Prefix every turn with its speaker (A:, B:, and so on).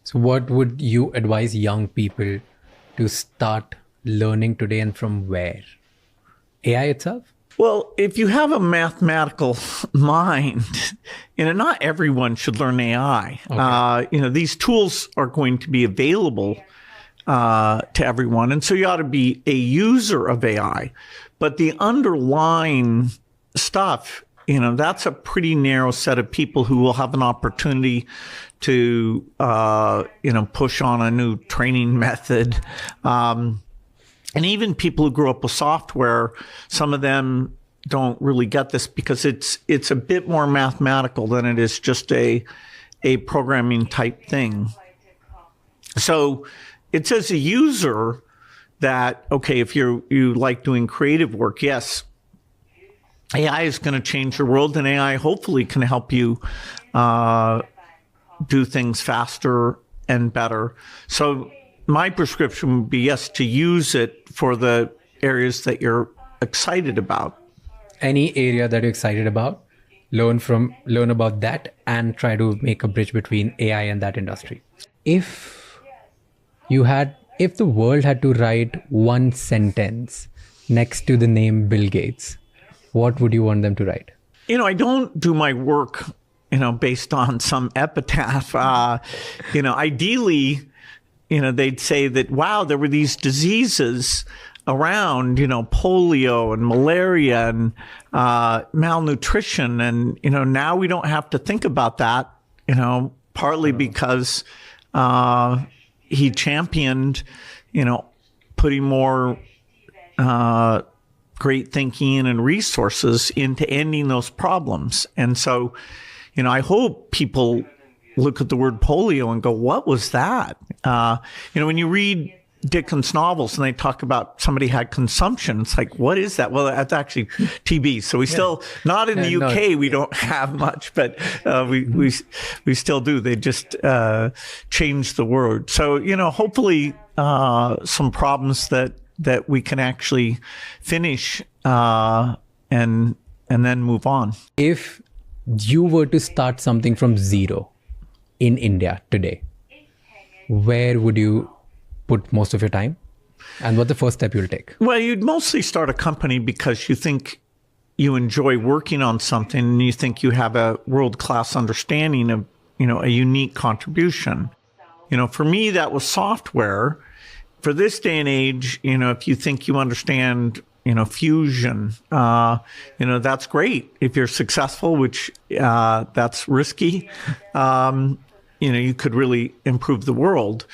A: So, what would you advise young people to start learning today and from where? AI itself?
B: Well, if you have a mathematical mind, not everyone should learn AI.
A: Okay.
B: These tools are going to be available to everyone, and so you ought to be a user of AI. But the underlying stuff, that's a pretty narrow set of people who will have an opportunity to, push on a new training method. And even people who grew up with software, some of them don't really get this because it's a bit more mathematical than it is just a programming type thing. So it's as a user that, okay, if you like doing creative work, yes, AI is going to change your world, and AI hopefully can help you do things faster and better. So my prescription would be, yes, to use it for the areas that you're excited about.
A: Any area that you're excited about, learn about that and try to make a bridge between AI and that industry. If the world had to write one sentence next to the name Bill Gates, what would you want them to write?
B: I don't do my work, based on some epitaph. Ideally, they'd say that, wow, there were these diseases around, polio and malaria and malnutrition. And, now we don't have to think about that, partly because he championed, putting more great thinking and resources into ending those problems. And so, I hope people look at the word polio and go, what was that? When you read Dickens novels and they talk about somebody had consumption, it's like, what is that? Well, that's actually TB. So we still, not in the UK, we don't have much, but we still do. They just changed the word. So, hopefully some problems that we can actually finish and then move on.
A: If you were to start something from zero in India today, where would you put most of your time? And what's the first step you'll take?
B: Well, you'd mostly start a company because you think you enjoy working on something and you think you have a world-class understanding of, a unique contribution. For me, that was software. For this day and age, if you think you understand, fusion, that's great. If you're successful, which that's risky, you could really improve the world.